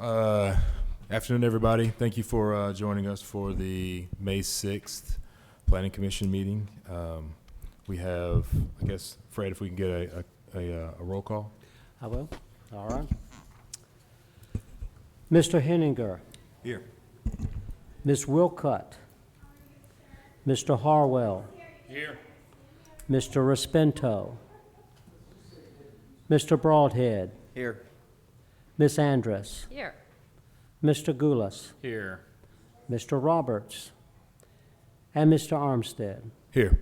Afternoon, everybody. Thank you for joining us for the May 6th Planning Commission meeting. We have, I guess, Fred, if we can get a roll call. I will. All right. Mr. Henninger. Here. Ms. Wilcutt. Mr. Harwell. Here. Mr. Respento. Mr. Broadhead. Here. Ms. Andrus. Here. Mr. Goulas. Here. Mr. Roberts. And Mr. Armstead. Here.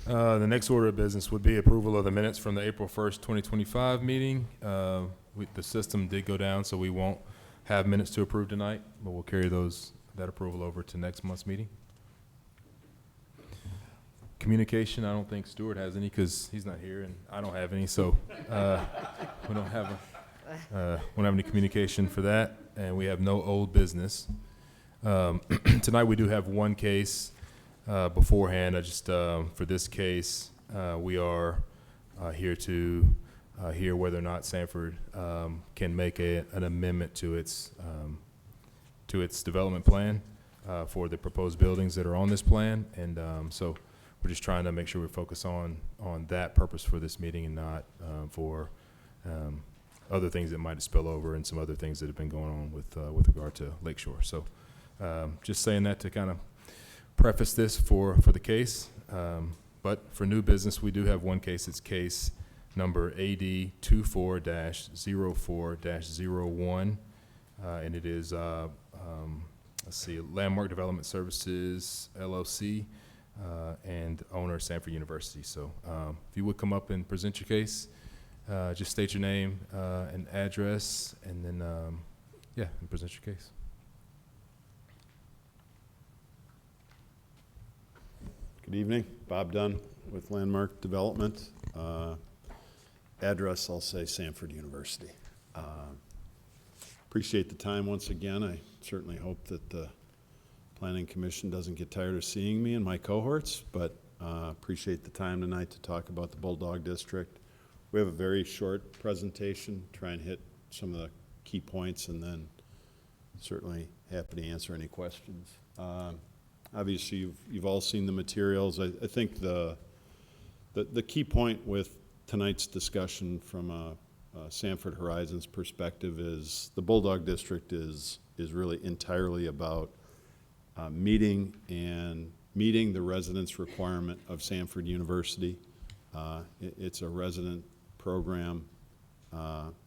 The next order of business would be approval of the minutes from the April 1st, 2025 meeting. The system did go down, so we won't have minutes to approve tonight, but we'll carry that approval over to next month's meeting. Communication, I don't think Stuart has any because he's not here, and I don't have any, so we don't have any communication for that, and we have no old business. Tonight we do have one case beforehand. For this case, we are here to hear whether or not Samford can make an amendment to its development plan for the proposed buildings that are on this plan, and so we're just trying to make sure we focus on that purpose for this meeting and not for other things that might spill over and some other things that have been going on with regard to Lakeshore. So just saying that to kind of preface this for the case. But for new business, we do have one case. It's case number AD 24-04-01, and it is Landmark Development Services LLC, and owner Samford University. So if you would come up and present your case, just state your name and address, and then and present your case. Good evening, Bob Dunn with Landmark Development. Address, I'll say Samford University. Appreciate the time once again. I certainly hope that the Planning Commission doesn't get tired of seeing me and my cohorts, but appreciate the time tonight to talk about the Bulldog District. We have a very short presentation, try and hit some of the key points, and then certainly happy to answer any questions. Obviously, you've all seen the materials. I think the key point with tonight's discussion from a Samford Horizons perspective is the Bulldog District is really entirely about meeting the residence requirement of Samford University. It's a resident program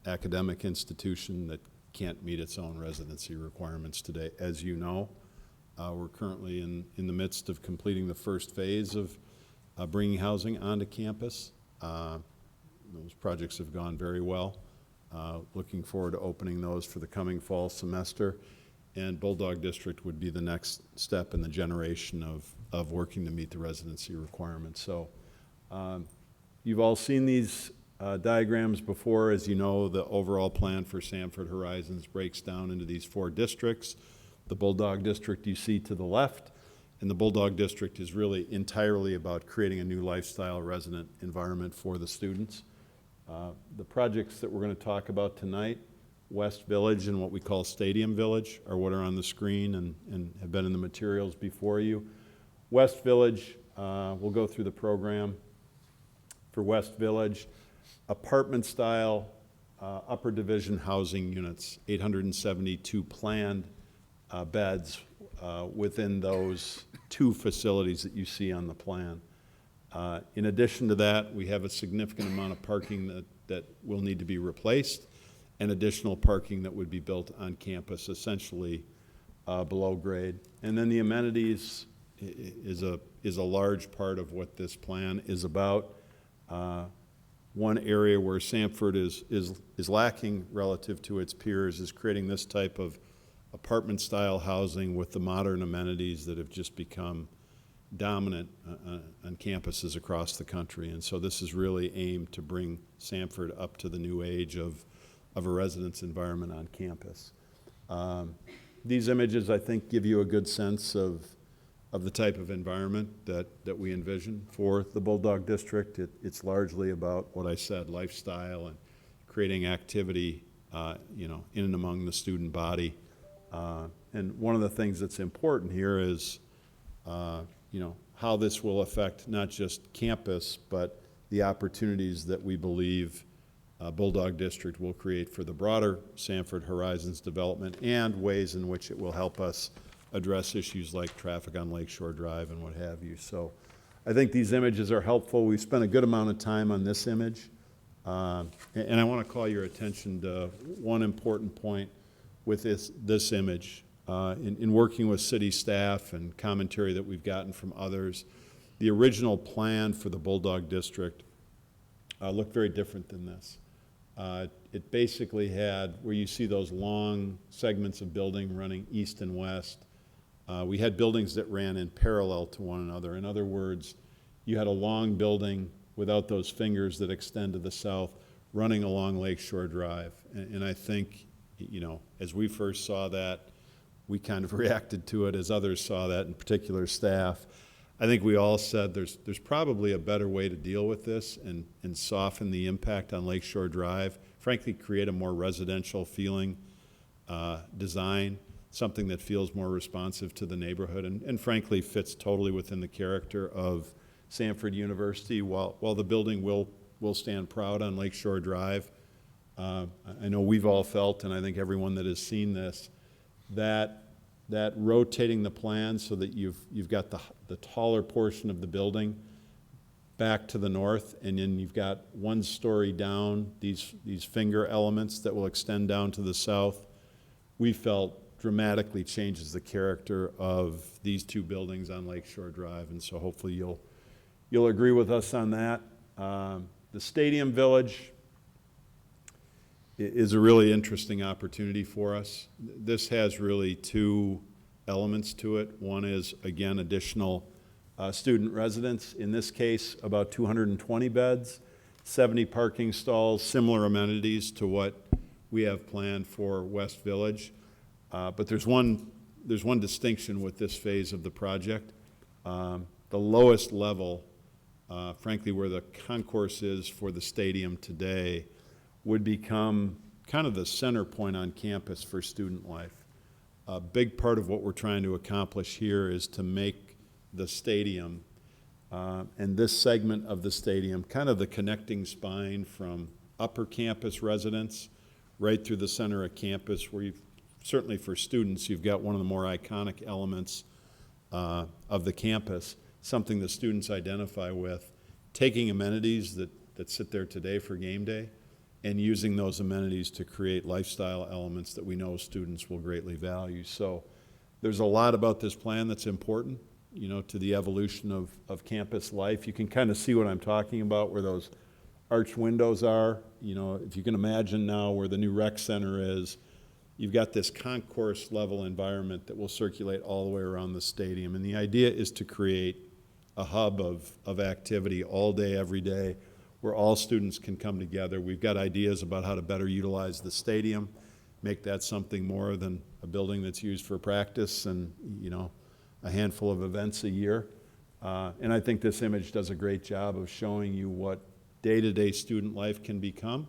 academic institution that can't meet its own residency requirements today. As you know, we're currently in the midst of completing the first phase of bringing housing onto campus. Those projects have gone very well. Looking forward to opening those for the coming fall semester. And Bulldog District would be the next step in the generation of working to meet the residency requirements. So you've all seen these diagrams before. As you know, the overall plan for Samford Horizons breaks down into these 4 districts. The Bulldog District you see to the left, and the Bulldog District is really entirely about creating a new lifestyle resident environment for the students. The projects that we're going to talk about tonight, West Village and what we call Stadium Village, are what are on the screen and have been in the materials before you. West Village, we'll go through the program. For West Village, apartment style upper division housing units, 872 planned beds within those 2 facilities that you see on the plan. In addition to that, we have a significant amount of parking that will need to be replaced, and additional parking that would be built on campus, essentially below grade. And then the amenities is a large part of what this plan is about. One area where Samford is lacking relative to its peers is creating this type of apartment-style housing with the modern amenities that have just become dominant on campuses across the country. And so this is really aimed to bring Samford up to the new age of a residence environment on campus. These images, I think, give you a good sense of the type of environment that we envision for the Bulldog District. It's largely about what I said, lifestyle and creating activity in and among the student body. And one of the things that's important here is, how this will affect not just campus, but the opportunities that we believe Bulldog District will create for the broader Samford Horizons development, and ways in which it will help us address issues like traffic on Lakeshore Drive and what have you. So I think these images are helpful. We spent a good amount of time on this image. And I want to call your attention to one important point with this image. In working with city staff and commentary that we've gotten from others, the original plan for the Bulldog District looked very different than this. It basically had, where you see those long segments of building running east and west, we had buildings that ran in parallel to one another. In other words, you had a long building without those fingers that extend to the south running along Lakeshore Drive. And I think, as we first saw that, we kind of reacted to it as others saw that, in particular staff. I think we all said there's probably a better way to deal with this and soften the impact on Lakeshore Drive, frankly create a more residential feeling design, something that feels more responsive to the neighborhood and frankly fits totally within the character of Samford University. While the building will stand proud on Lakeshore Drive, I know we've all felt, and I think everyone that has seen this, that rotating the plan so that you've got the taller portion of the building back to the north, and then you've got one story down, these finger elements that will extend down to the south, we felt dramatically changes the character of these two buildings on Lakeshore Drive, and so hopefully you'll agree with us on that. The Stadium Village is a really interesting opportunity for us. This has really two elements to it. One is, again, additional student residence. In this case, about 220 beds, 70 parking stalls, similar amenities to what we have planned for West Village. But there's one distinction with this phase of the project. The lowest level, frankly, where the concourse is for the stadium today, would become kind of the center point on campus for student life. A big part of what we're trying to accomplish here is to make the stadium and this segment of the stadium kind of the connecting spine from upper campus residents right through the center of campus, where certainly for students, you've got one of the more iconic elements of the campus, something the students identify with, taking amenities that sit there today for game day and using those amenities to create lifestyle elements that we know students will greatly value. So there's a lot about this plan that's important, to the evolution of campus life. You can kind of see what I'm talking about, where those arched windows are. If you can imagine now where the new rec center is, you've got this concourse level environment that will circulate all the way around the stadium. And the idea is to create a hub of activity all day, every day, where all students can come together. We've got ideas about how to better utilize the stadium, make that something more than a building that's used for practice and, a handful of events a year. And I think this image does a great job of showing you what day-to-day student life can become.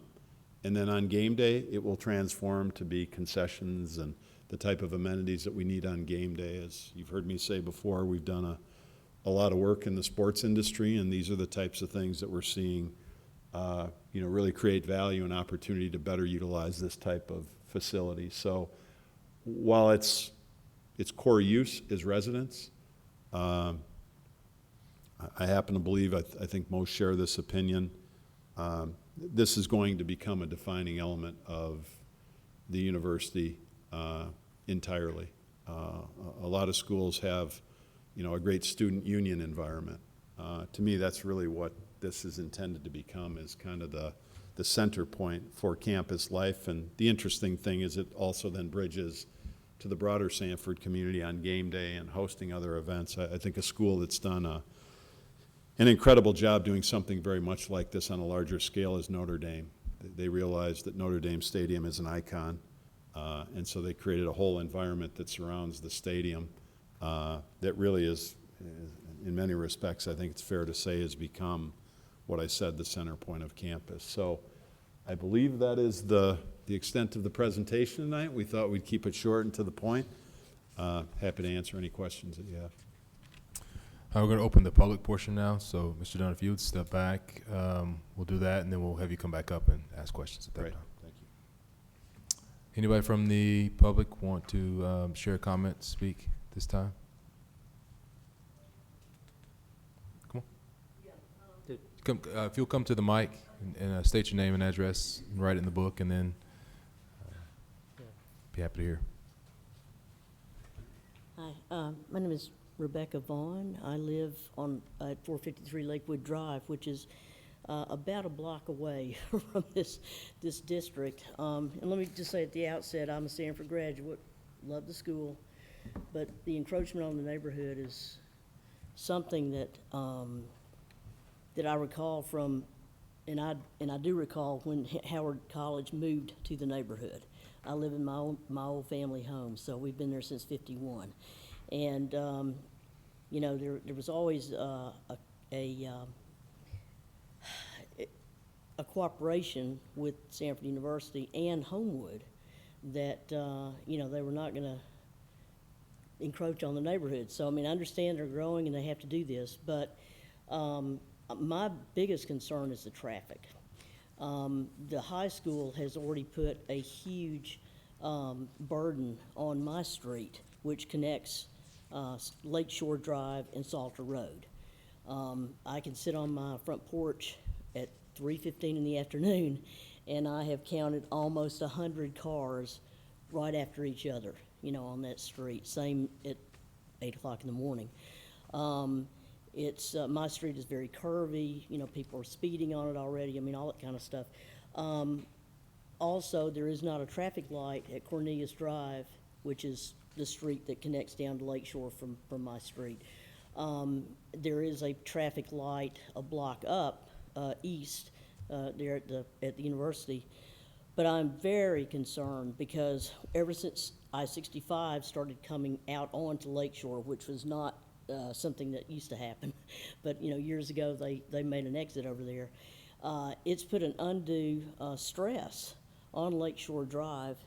And then on game day, it will transform to be concessions and the type of amenities that we need on game day. As you've heard me say before, we've done a lot of work in the sports industry, and these are the types of things that we're seeing really create value and opportunity to better utilize this type of facility. So while its core use is residence, I happen to believe, I think most share this opinion, this is going to become a defining element of the university entirely. A lot of schools have a great student union environment. To me, that's really what this is intended to become, is kind of the center point for campus life. And the interesting thing is it also then bridges to the broader Samford community on game day and hosting other events. I think a school that's done an incredible job doing something very much like this on a larger scale is Notre Dame. They realized that Notre Dame Stadium is an icon, and so they created a whole environment that surrounds the stadium that really is, in many respects, I think it's fair to say, has become what I said, the center point of campus. So I believe that is the extent of the presentation tonight. We thought we'd keep it short and to the point. Happy to answer any questions that you have. We're going to open the public portion now, so Mr. Dunn, if you would step back, we'll do that, and then we'll have you come back up and ask questions at that Great, time. thank you. Anybody from the public want to share a comment, speak this time? Come on. Come, if you'll come to the mic and state your name and address, and write it in the book, and then be happy to hear. Hi, my name is Rebecca Vaughn. I live on at 453 Lakewood Drive, which is about a block away from this district. And let me just say at the outset, I'm a Samford graduate, love the school, but the encroachment on the neighborhood is something that that I recall from, and I do recall when Howard College moved to the neighborhood. I live in my old family home, so we've been there since '51. And, you know, there was always a cooperation with Samford University and Homewood that, you know, they were not going to encroach on the neighborhood. So, I mean, I understand they're growing and they have to do this, but my biggest concern is the traffic. The high school has already put a huge burden on my street, which connects Lakeshore Drive and Salter Road. I can sit on my front porch at 3:15 in the afternoon, and I have counted almost 100 cars right after each other, you know, on that street. Same at 8 o'clock in the morning. It's my street is very curvy. You know, people are speeding on it already. I mean, all that kind of stuff. Also, there is not a traffic light at Cornelius Drive, which is the street that connects down to Lakeshore from my street. There is a traffic light a block up east there at the university. But I'm very concerned because ever since I-65 started coming out onto Lakeshore, which was not something that used to happen, but you know, years ago they made an exit over there. It's put an undue stress on Lakeshore Drive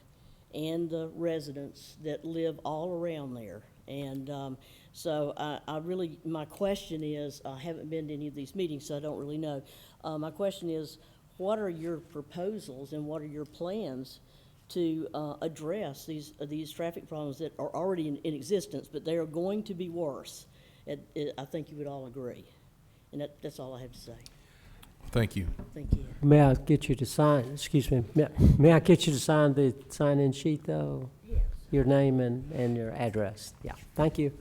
and the residents that live all around there. And so I really, my question is, I haven't been to any of these meetings, so I don't really know. My question is, what are your proposals and what are your plans to address these traffic problems that are already in existence, but they are going to be worse? I think you would all agree. And that's all I have to say. Thank you. Thank you. May I get you to sign, excuse me, may I get you to sign the sign-in sheet, though? Yes. Your name and your address. Yeah, thank you.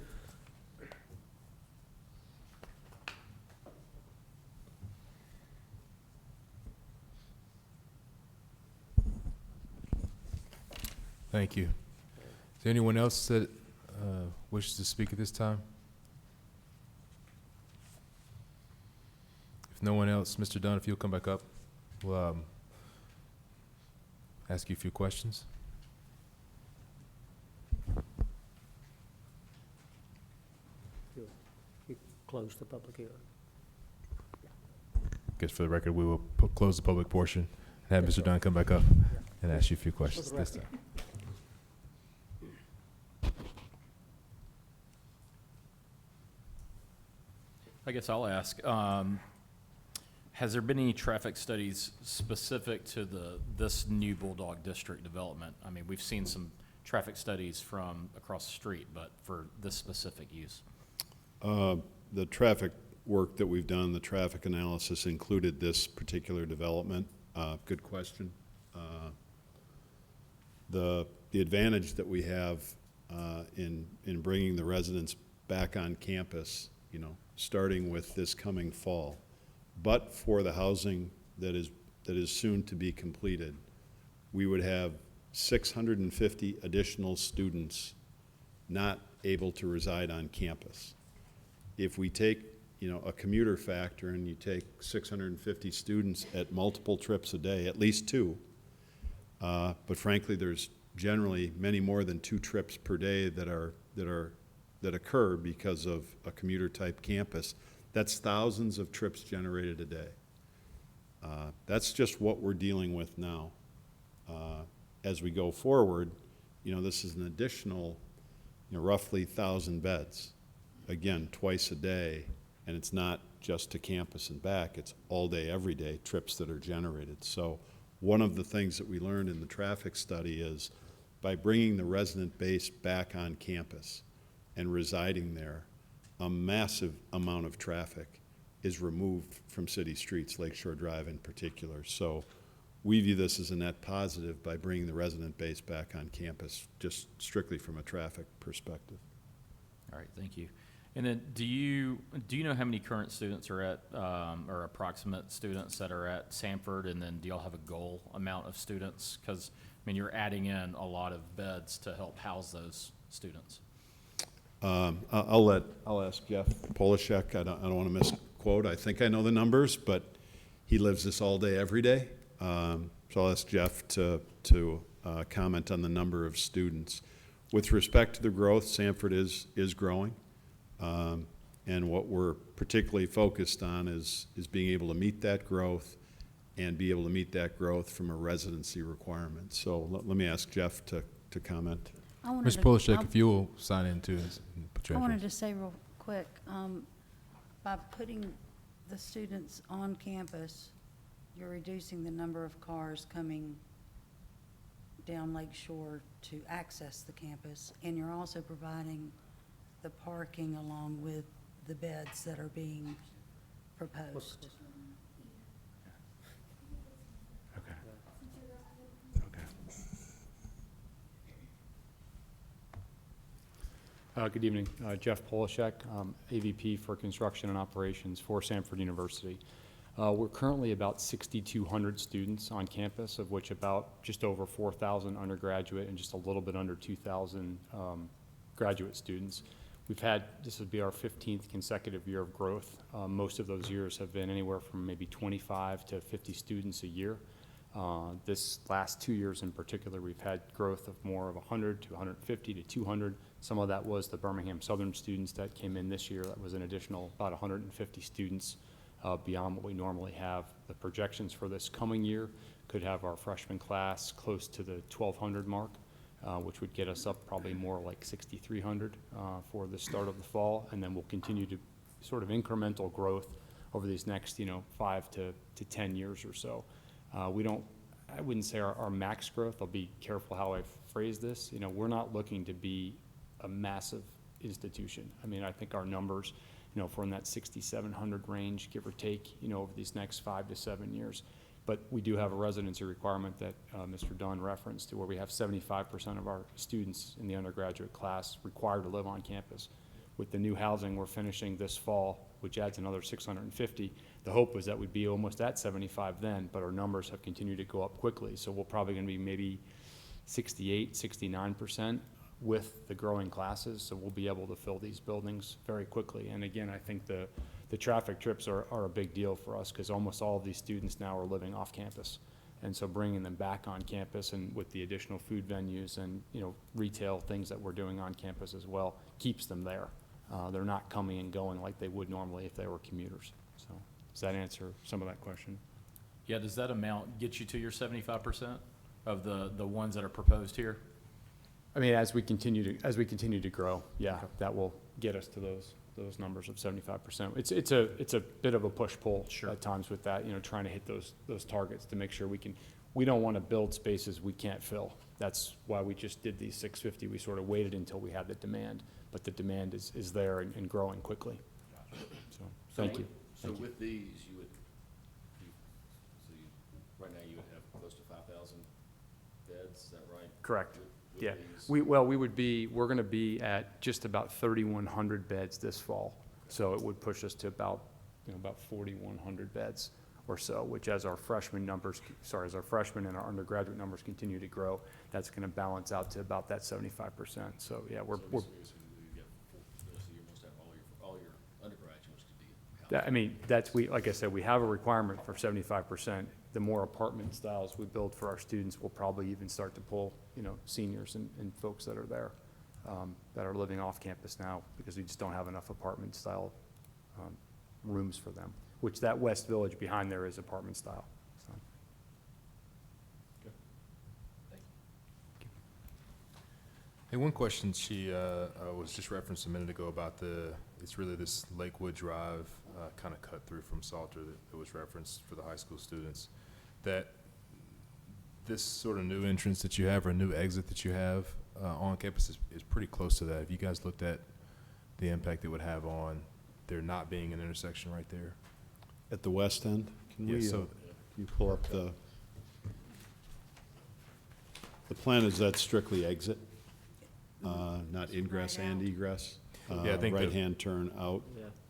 Thank you. Is there anyone else that wishes to speak at this time? If no one else, Mr. Dunn, if you'll come back up, we'll ask you a few questions. You close the public hearing. Guess for the record, we will close the public portion and have Mr. Dunn come back up and ask you a few questions this time. I guess I'll ask, has there been any traffic studies specific to this new Bulldog district development? I mean, we've seen some traffic studies from across the street, but for this specific use? The traffic work that we've done, the traffic analysis included this particular development. Good question. The advantage that we have in bringing the residents back on campus, you know, starting with this coming fall, but for the housing that is soon to be completed, we would have 650 additional students not able to reside on campus. If we take, you know, a commuter factor and you take 650 students at multiple trips a day, at least two, but frankly, there's generally many more than 2 trips per day that occur because of a commuter type campus. That's thousands of trips generated a day. That's just what we're dealing with now. As we go forward, this is an additional, roughly 1,000 beds. Again, twice a day, and it's not just to campus and back, it's all day, every day trips that are generated. So one of the things that we learned in the traffic study is by bringing the resident base back on campus and residing there, a massive amount of traffic is removed from city streets, Lakeshore Drive in particular. So we view this as a net positive by bringing the resident base back on campus, just strictly from a traffic perspective. All right, thank you. And then do you know how many current students are at, or approximate students that are at Samford? And then do y'all have a goal amount of students? Because, you're adding in a lot of beds to help house those students. I'll ask Jeff Polishek. I don't want to misquote. I think I know the numbers, but he lives this all day, every day. So I'll ask Jeff to comment on the number of students. With respect to the growth, Samford is growing. And what we're particularly focused on is being able to meet that growth and be able to meet that growth from a residency requirement. So let me ask Jeff to comment. Mr. Polishek, if you will sign in too. I wanted to say real quick, by putting the students on campus, you're reducing the number of cars coming down Lake Shore to access the campus, and you're also providing the parking along with the beds that are being proposed. Good evening. Jeff Polishek, AVP for Construction and Operations for Samford University. We're currently about 6,200 students on campus, of which about just over 4,000 undergraduate and just a little bit under 2,000 graduate students. This would be our 15th consecutive year of growth. Most of those years have been anywhere from maybe 25 to 50 students a year. This last 2 years in particular, we've had growth of more of 100 to 150 to 200. Some of that was the Birmingham Southern students that came in this year. That was an additional about 150 students beyond what we normally have. The projections for this coming year could have our freshman class close to the 1,200 mark, which would get us up probably more like 6,300 for the start of the fall. And then we'll continue to sort of incremental growth over these next 5 to 10 years or so. I wouldn't say our max growth. I'll be careful how I phrase this. We're not looking to be a massive institution. I think our numbers, if we're in that 6,700 range, give or take, over these next 5 to 7 years. But we do have a residency requirement that Mr. Dunn referenced to, where we have 75% of our students in the undergraduate class required to live on campus. With the new housing we're finishing this fall, which adds another 650, the hope was that we'd be almost at 75 then, but our numbers have continued to go up quickly. So we're probably going to be maybe 68, 69% with the growing classes. So we'll be able to fill these buildings very quickly. And again, I think the traffic trips are a big deal for us, because almost all of these students now are living off campus. And so bringing them back on campus, and with the additional food venues and retail things that we're doing on campus as well, keeps them there. They're not coming and going like they would normally if they were commuters. So does that answer some of that question? Yeah, does that amount get you to your 75% of the ones that are proposed here? As we continue to grow, yeah, okay, that will get us to those numbers of 75%. It's a bit of a push-pull at times with that, trying to hit those targets to make sure we don't want to build spaces we can't fill. That's why we just did these 650. We sort of waited until we had the demand, but the demand is there and growing quickly. So thank you. So with these, right now you would have close to 5,000 beds, is that right? Correct. With Yeah. these? We're going to be at just about 3,100 beds this fall. So it would push us to about 4,100 beds or so, which as our freshman and our undergraduate numbers continue to grow, that's going to balance out to about that 75%. So yeah, we're So you must have all your undergraduates could be housed. like I said, we have a requirement for 75%. The more apartment styles we build for our students, we'll probably even start to pull, seniors and folks that are there, that are living off campus now, because we just don't have enough apartment style rooms for them, which that West Village behind there is apartment style. Hey, one question she was just referenced a minute ago about it's really this Lakewood Drive kind of cut through from Salter that was referenced for the high school students. That this sort of new entrance that you have or new exit that you have on campus is pretty close to that. Have you guys looked at the impact it would have on there not being an intersection right there? At the west end, can Yeah, we, so- can you pull up the plan is that strictly exit, not ingress Right and out. egress? Yeah, I think that- Right-hand turn out.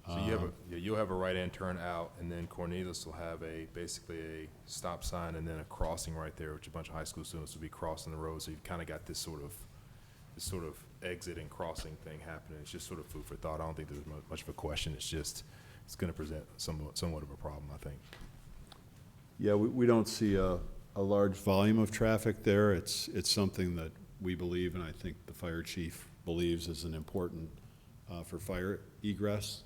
So you'll have a right-hand turn out, and then Cornelius will have basically a stop sign and then a crossing right there, which a bunch of high school students will be crossing the road. So you've kind of got this sort of exit and crossing thing happening. It's just sort of food for thought. I don't think there's much of a question. It's going to present somewhat of a problem, I think. Yeah, we don't see a large volume of traffic there. It's something that we believe, and I think the fire chief believes is an important for fire egress.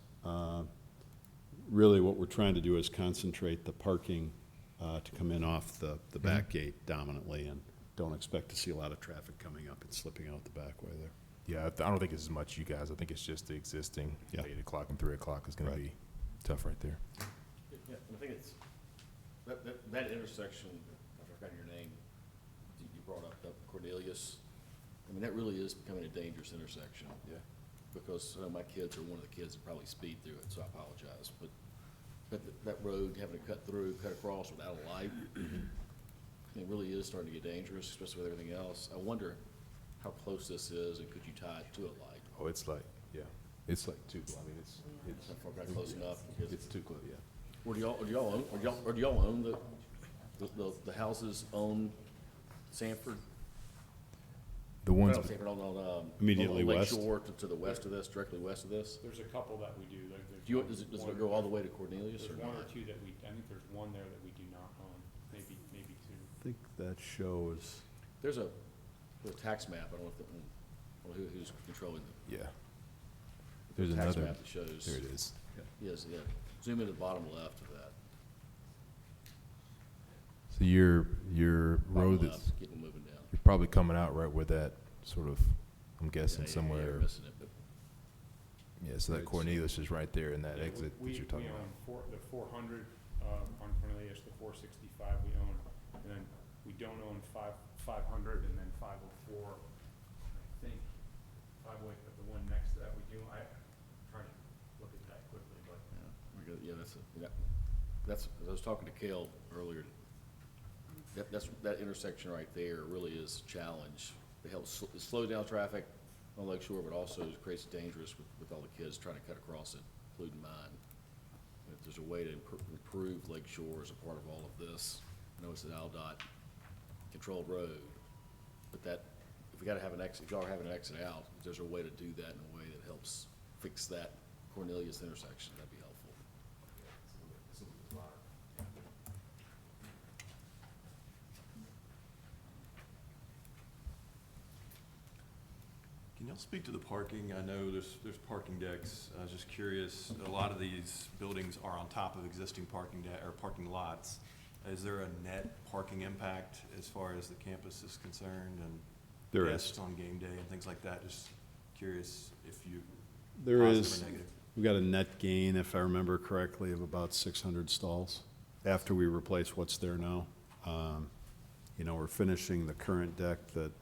Really what we're trying to do is concentrate the parking to come in off the back gate dominantly, and don't expect to see a lot of traffic coming up and slipping out the back way there. Yeah, I don't think it's as much you guys. I think it's just the existing Yeah. 8 o'clock and 3 o'clock is going Right. to be tough right there. Yeah, I think it's, that intersection, I forgot your name, you brought up Cornelius. I mean, that really is becoming a dangerous intersection. Yeah. Because I know my kids are one of the kids that probably speed through it, so I apologize. But that road, having to cut across without a light, it really is starting to get dangerous, especially with everything else. I wonder how close this is, and could you tie it to a light? Oh, it's like, yeah, it's like too. I mean, it's How far back close enough? Because- it's too close. Yeah. Or do y'all own the houses on Samford? The ones. Not on Samford, on Immediately on Lake west? Shore to the west of this, directly west of this? There's a couple that we do. Does it go all the way to Cornelius or There's one or not? two that I think there's one there that we do not own, maybe two. I think that shows, There's a tax map, I don't know who's controlling Yeah. the There's tax another. map that shows. There it is. Yes, yeah. Zoom in to the bottom left of that. So your Bottom road left, that's keep it moving down. you're probably coming out right where that sort of. I'm guessing Yeah, somewhere. you're missing it, but Yeah. So that Right. Cornelius is right there in that Yeah, exit that you're talking about. We own the 400 on Cornelius, the 465 we own, and then we don't own 500, and then 504. I think 508, but the one next to that we do. I'm trying to look at that quickly, but that's, I was talking to Cale earlier. That intersection right there really is a challenge. It helps slow down traffic on Lake Shore, but also creates dangerous with all the kids trying to cut across it, including mine. If there's a way to improve Lake Shore as a part of all of this, I know it's an ALDOT controlled road, but if we gotta have an exit, if y'all are having an exit out, if there's a way to do that in a way that helps fix that Cornelius intersection, that'd be helpful. Can y'all speak to the parking? I know there's parking decks. I was just curious, a lot of these buildings are on top of existing parking parking lots. Is there a net parking impact as far as the campus is concerned and There is. guests on game day and things like that? Just curious if you, there positive is, or negative. we got a net gain, if I remember correctly, of about 600 stalls after we replace what's there now. You know, we're finishing the current deck that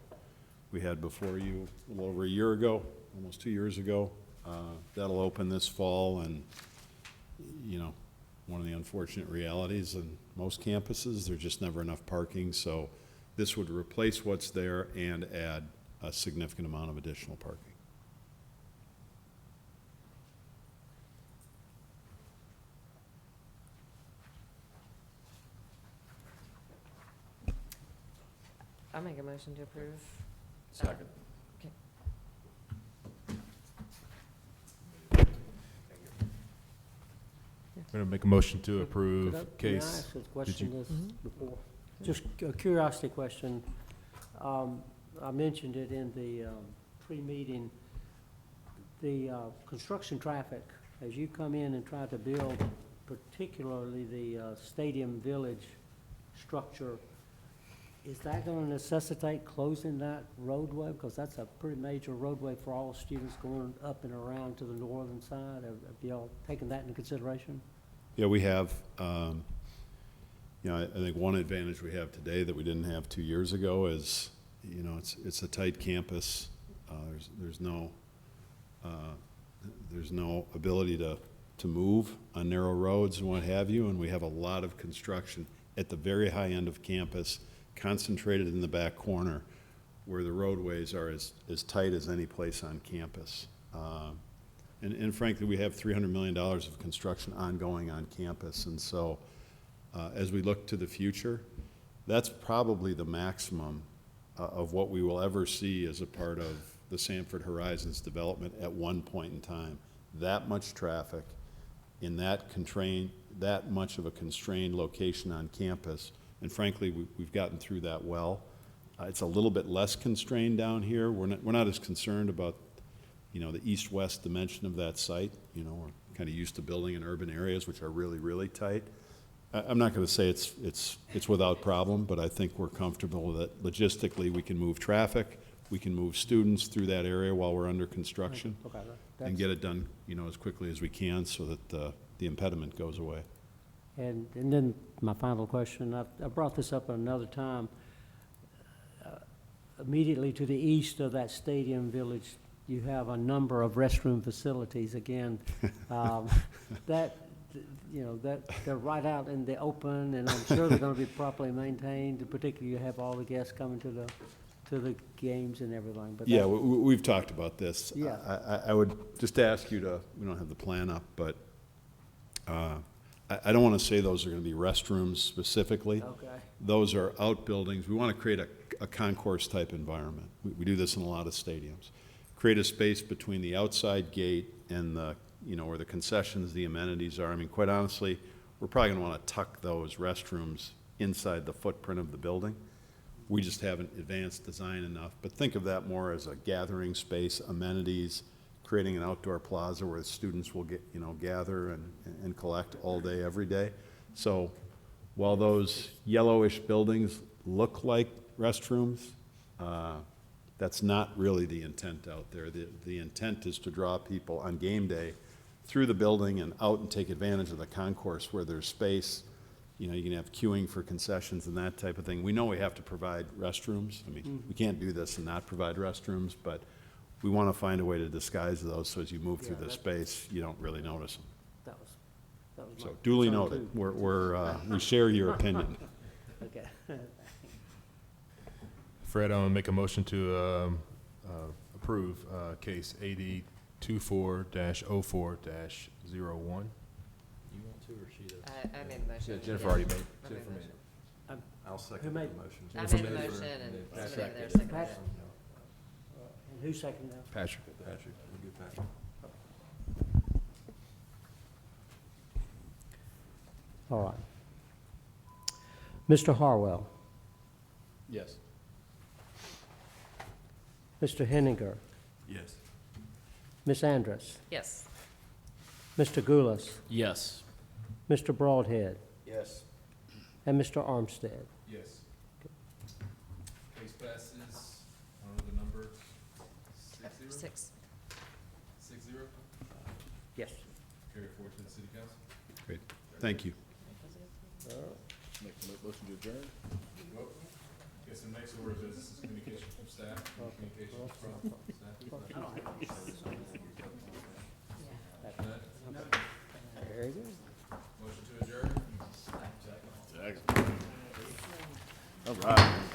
we had before you a little over a year ago, almost 2 years ago. That'll open this fall, and, you know, one of the unfortunate realities in most campuses, there's just never enough parking, so this would replace what's there and add a significant amount of additional parking. I make a motion to approve. Second. We're gonna make a motion to Could approve May I case. ask a question this Mhm. before? Just a curiosity question. I mentioned it in the pre-meeting. The construction traffic, as you come in and try to build, particularly the Stadium Village structure, Is that gonna necessitate closing that roadway? Because that's a pretty major roadway for all students going up and around to the northern side. Have y'all taken that into consideration? Yeah, we have. You know, I think one advantage we have today that we didn't have 2 years ago is, you know, it's a tight campus. There's no ability to move on narrow roads and what have you, and we have a lot of construction at the very high end of campus, concentrated in the back corner, where the roadways are as tight as any place on campus. And frankly, we have $300 million of construction ongoing on campus, and so as we look to the future, that's probably the maximum of what we will ever see as a part of the Samford Horizons development at one point in time. That much traffic in that much of a constrained location on campus, and frankly, we've gotten through that well. It's a little bit less constrained down here. We're not as concerned about, you know, the east-west dimension of that site. You know, we're kind of used to building in urban areas which are really, really tight. I'm not going to say it's without problem, but I think we're comfortable that logistically we can move traffic, we can move students through that area while we're under construction, Okay, and get it done, you know, as quickly as we can so that the impediment goes away. And then my final question, I brought this up another time. Immediately to the east of that stadium village, you have a number of restroom facilities. Again, that, you know, that they're right out in the open, and I'm sure they're going to be properly maintained. Particularly, you have all the guests coming to the games and everything. But Yeah, we've talked about this. Yeah. I would just ask you to, we don't have the plan up, but I don't want to say those are going to be restrooms specifically. okay. Those are outbuildings. We want to create a concourse-type environment. We do this in a lot of stadiums. Create a space between the outside gate and the, you know, where the concessions, the amenities are. I mean, quite honestly, we're probably going to want to tuck those restrooms inside the footprint of the building. We just haven't advanced design enough. But think of that more as a gathering space, amenities, creating an outdoor plaza where students will get, you know, gather and collect all day, every day. So while those yellowish buildings look like restrooms, that's not really the intent out there. The intent is to draw people on game day through the building and out and take advantage of the concourse where there's space. You know, you can have queuing for concessions and that type of thing. We know we have to provide restrooms. I mean, we can't do this and not provide restrooms, but we want to find a way to disguise those so as you move through the space, you don't really notice them. That was my So duly concern, noted. too. We share your opinion. Okay. Fred, I'm gonna make a motion to approve case AD 24-04-01. You want to, or she does? I made the motion. Jennifer already made. I made the motion. I'll Who second the made- motion. I made the motion and somebody there seconded Pat- it. And who seconded that? Patrick. Patrick, we'll get Patrick. All right. Mr. Harwell, Yes. Mr. Henninger, Yes. Ms. Andrus, Yes. Mr. Goulas, Yes. Mr. Broadhead, Yes. and Mr. Armstead. Yes. Case passes, I don't know the number, 6-0? 6-0? Yes. Carry forward to the city council. Great. Thank you. Make a motion to adjourn? Guess the next order of business is communication from staff, communication from staff. Very good. Motion to adjourn. All right.